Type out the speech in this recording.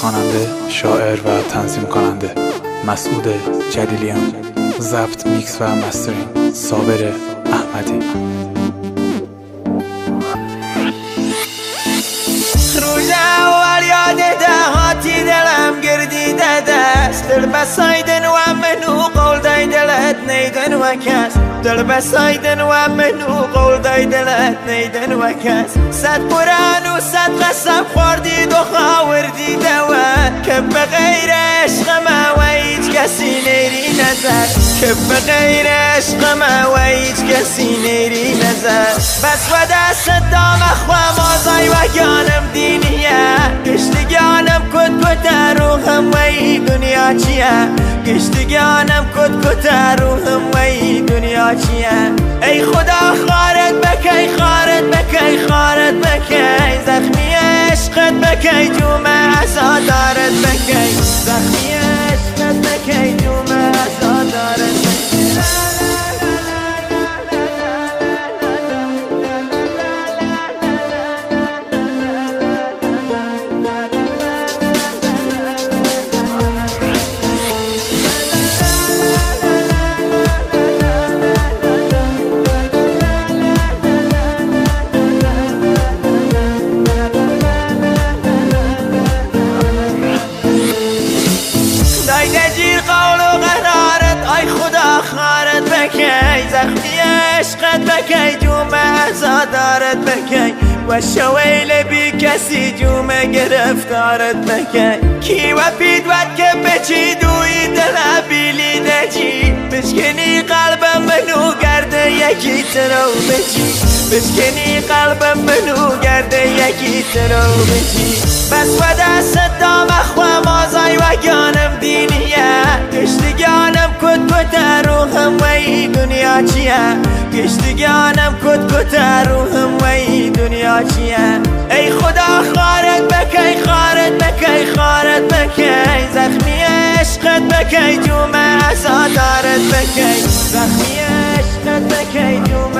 خواننده، شاعر و تنظیم کننده مسعود جلیلیان. ضبط، میکس و مسترینگ صابر احمدی. روز اول یاد دهاتی دلم گردیده دست، دل بسایدن و منو قول دای دلت نیدن و کس، دل بسایدن و منو قول دای دلت نیدن و کس. صد قرآن و صد قسم خوردید و خاوردید و که بغیر عشق ما و هیچ کسی نیری نظر، که بغیر عشق ما و هیچ کسی نیری نظر. بس و دست دام اخوام آزای و گانم دینیه، گشتگانم کت کت روحم و ای دنیا چیه، گشتگانم کت کت روحم و ای دنیا چیه. ای خدا خارت بکی، خارت بکی، خارت بکی، زخمی عشقت بکی، جوم عزادارت بکی، زخمی عشقت بکی، جوم عزادارت بکی. خارت بکی، زخمی عشقت بکی، جوم عزادارت بکی، و شویل بی کسی جوم گرفتارت بکی. کی و پید ود که بچی دوی دل بیلی نجی، بشکنی قلبم منو گرده یکی ترو بچی، بشکنی قلبم منو گرده یکی ترو بچی. بس و دست دام اخوام آزای و گانم دینیه، گشتگانم کت کت روحم و ای دنیا چیه، گشتگانم کت کت روحم و ای دنیا چیه. ای خدا خارت بکی، خارت بکی، خارت بکی، زخمی عشقت بکی، جوم عزادارت بکی، زخمی عشقت بکی، جوم